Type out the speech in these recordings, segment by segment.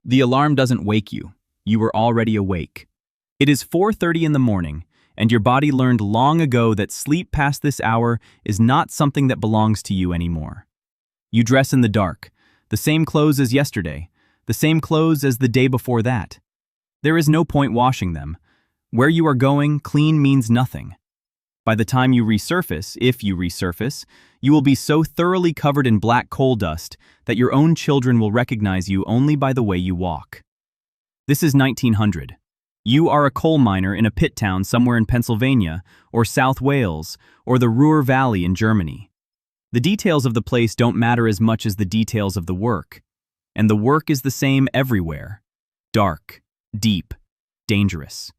The alarm doesn't wake you. You were already awake. It is 4:30 in the morning, and your body learned long ago that sleep past this hour is not something that belongs to you anymore. You dress in the dark, the same clothes as yesterday, the same clothes as the day before that. There is no point washing them. Where you are going, clean means nothing. By the time you resurface, if you resurface, you will be so thoroughly covered in black coal dust that your own children will recognize you only by the way you walk. This is 1900. You are a coal miner in a pit town somewhere in Pennsylvania, or South Wales, or the Ruhr Valley in Germany. The details of the place don't matter as much as the details of the work. And the work is the same everywhere. Dark, deep, dangerous.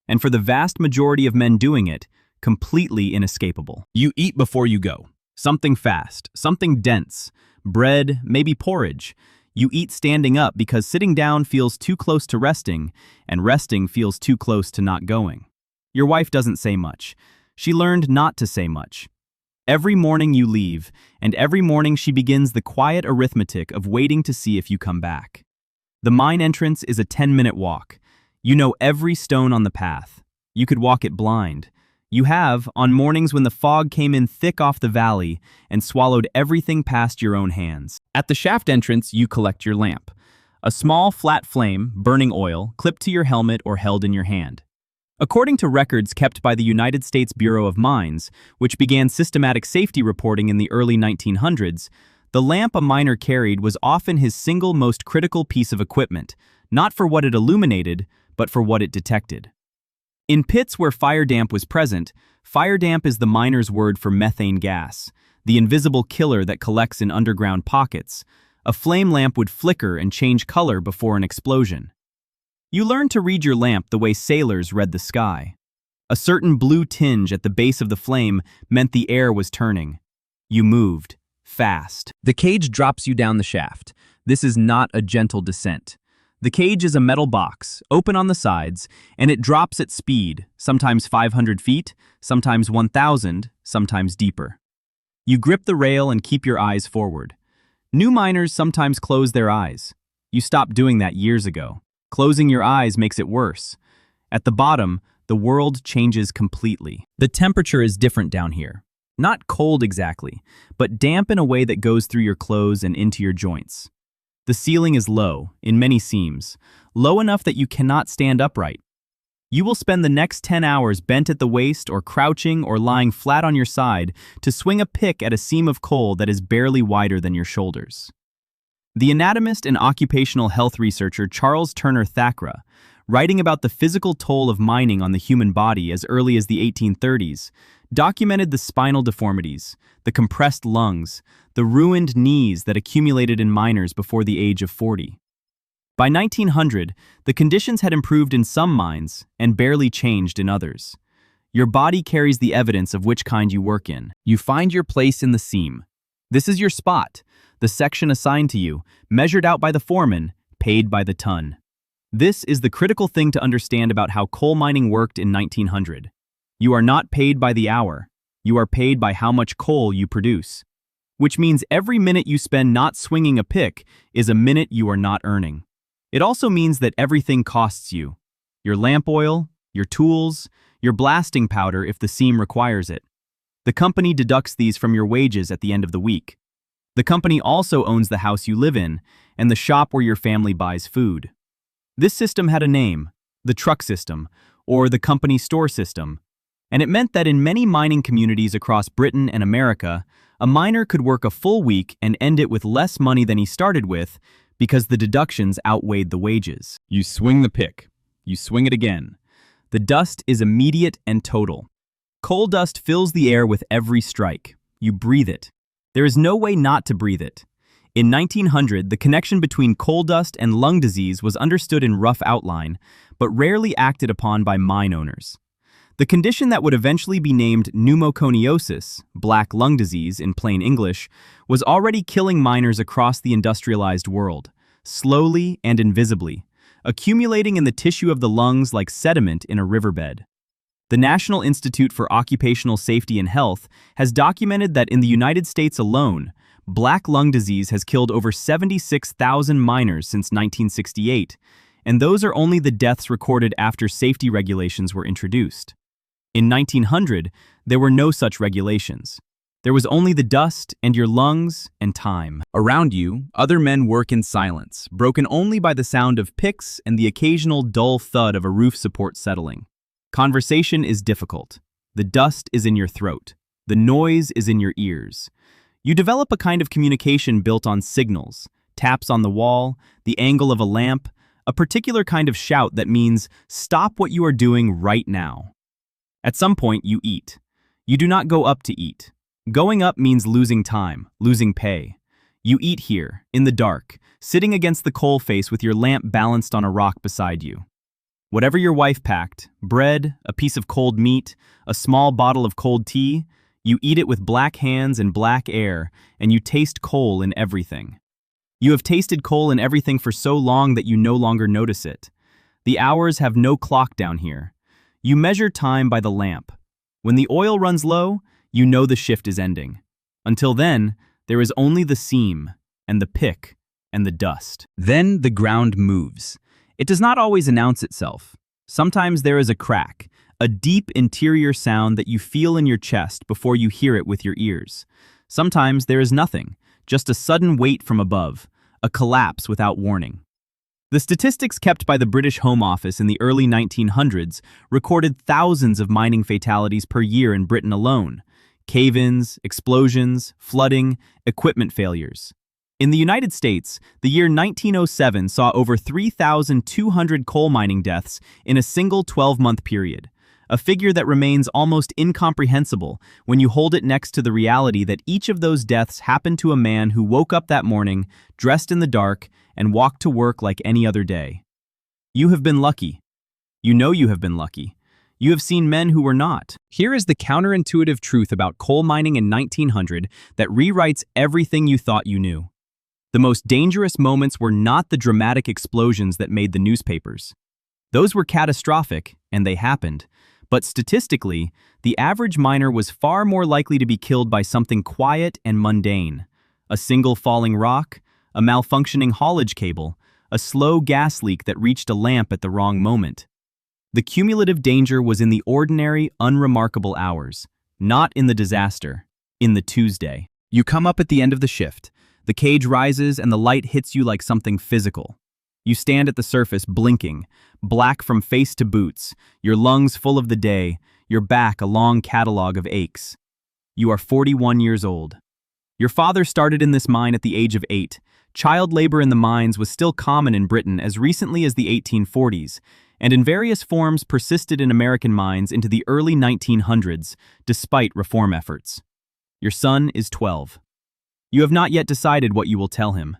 And for the vast majority of men doing it, completely inescapable. You eat before you go. Something fast, something dense. Bread, maybe porridge. You eat standing up because sitting down feels too close to resting, and resting feels too close to not going. Your wife doesn't say much. She learned not to say much. Every morning you leave, and every morning she begins the quiet arithmetic of waiting to see if you come back. The mine entrance is a 10-minute walk. You know every stone on the path. You could walk it blind. You have, on mornings when the fog came in thick off the valley and swallowed everything past your own hands. At the shaft entrance, you collect your lamp. A small, flat flame, burning oil, clipped to your helmet or held in your hand. According to records kept by the United States Bureau of Mines, which began systematic safety reporting in the early 1900s, the lamp a miner carried was often his single most critical piece of equipment, not for what it illuminated, but for what it detected. In pits where fire damp was present, fire damp is the miner's word for methane gas, the invisible killer that collects in underground pockets. A flame lamp would flicker and change color before an explosion. You learned to read your lamp the way sailors read the sky. A certain blue tinge at the base of the flame meant the air was turning. You moved, fast. The cage drops you down the shaft. This is not a gentle descent. The cage is a metal box, open on the sides, and it drops at speed, sometimes 500 feet, sometimes 1,000, sometimes deeper. You grip the rail and keep your eyes forward. New miners sometimes close their eyes. You stopped doing that years ago. Closing your eyes makes it worse. At the bottom, the world changes completely. The temperature is different down here. Not cold exactly, but damp in a way that goes through your clothes and into your joints. The ceiling is low, in many seams, low enough that you cannot stand upright. You will spend the next 10 hours bent at the waist or crouching or lying flat on your side to swing a pick at a seam of coal that is barely wider than your shoulders. The anatomist and occupational health researcher Charles Turner Thakra, writing about the physical toll of mining on the human body as early as the 1830s, documented the spinal deformities, the compressed lungs, the ruined knees that accumulated in miners before the age of 40. By 1900, the conditions had improved in some mines and barely changed in others. Your body carries the evidence of which kind you work in. You find your place in the seam. This is your spot, the section assigned to you, measured out by the foreman, paid by the ton. This is the critical thing to understand about how coal mining worked in 1900. You are not paid by the hour. You are paid by how much coal you produce. Which means every minute you spend not swinging a pick is a minute you are not earning. It also means that everything costs you. Your lamp oil, your tools, your blasting powder if the seam requires it. The company deducts these from your wages at the end of the week. The company also owns the house you live in and the shop where your family buys food. This system had a name, the truck system, or the company store system. And it meant that in many mining communities across Britain and America, a miner could work a full week and end it with less money than he started with because the deductions outweighed the wages. You swing the pick. You swing it again. The dust is immediate and total. Coal dust fills the air with every strike. You breathe it. There is no way not to breathe it. In 1900, the connection between coal dust and lung disease was understood in rough outline, but rarely acted upon by mine owners. The condition that would eventually be named pneumoconiosis, black lung disease in plain English, was already killing miners across the industrialized world, slowly and invisibly, accumulating in the tissue of the lungs like sediment in a riverbed. The National Institute for Occupational Safety and Health has documented that in the United States alone, Black lung disease has killed over 76,000 miners since 1968, and those are only the deaths recorded after safety regulations were introduced. In 1900, there were no such regulations. There was only the dust and your lungs and time. Around you, other men work in silence, broken only by the sound of picks and the occasional dull thud of a roof support settling. Conversation is difficult. The dust is in your throat. The noise is in your ears. You develop a kind of communication built on signals, taps on the wall, the angle of a lamp, a particular kind of shout that means, stop what you are doing right now. At some point, you eat. You do not go up to eat. Going up means losing time, losing pay. You eat here, in the dark, sitting against the coal face with your lamp balanced on a rock beside you. Whatever your wife packed, bread, a piece of cold meat, a small bottle of cold tea, you eat it with black hands and black air, and you taste coal in everything. You have tasted coal in everything for so long that you no longer notice it. The hours have no clock down here. You measure time by the lamp. When the oil runs low, you know the shift is ending. Until then, there is only the seam, and the pick, and the dust. Then the ground moves. It does not always announce itself. Sometimes there is a crack, a deep interior sound that you feel in your chest before you hear it with your ears. Sometimes there is nothing, just a sudden weight from above, a collapse without warning. The statistics kept by the British Home Office in the early 1900s recorded thousands of mining fatalities per year in Britain alone. Cave-ins, explosions, flooding, equipment failures. In the United States, the year 1907 saw over 3,200 coal mining deaths in a single 12-month period, a figure that remains almost incomprehensible when you hold it next to the reality that each of those deaths happened to a man who woke up that morning, dressed in the dark, and walked to work like any other day. You have been lucky. You know you have been lucky. You have seen men who were not. Here is the counterintuitive truth about coal mining in 1900 that rewrites everything you thought you knew. The most dangerous moments were not the dramatic explosions that made the newspapers. Those were catastrophic, and they happened. But statistically, the average miner was far more likely to be killed by something quiet and mundane. A single falling rock, a malfunctioning haulage cable, a slow gas leak that reached a lamp at the wrong moment. The cumulative danger was in the ordinary, unremarkable hours, not in the disaster, in the Tuesday. You come up at the end of the shift. The cage rises and the light hits you like something physical. You stand at the surface blinking, black from face to boots, your lungs full of the day, your back a long catalog of aches. You are 41 years old. Your father started in this mine at the age of 8. Child labor in the mines was still common in Britain as recently as the 1840s, and in various forms persisted in American mines into the early 1900s, despite reform efforts. Your son is 12. You have not yet decided what you will tell him.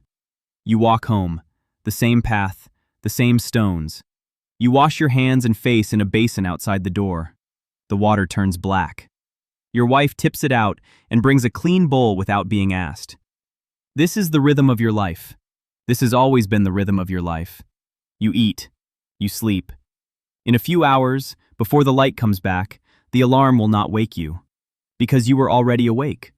You walk home, the same path, the same stones. You wash your hands and face in a basin outside the door. The water turns black. Your wife tips it out and brings a clean bowl without being asked. This is the rhythm of your life. This has always been the rhythm of your life. You eat. You sleep. In a few hours, before the light comes back, the alarm will not wake you, because you were already awake.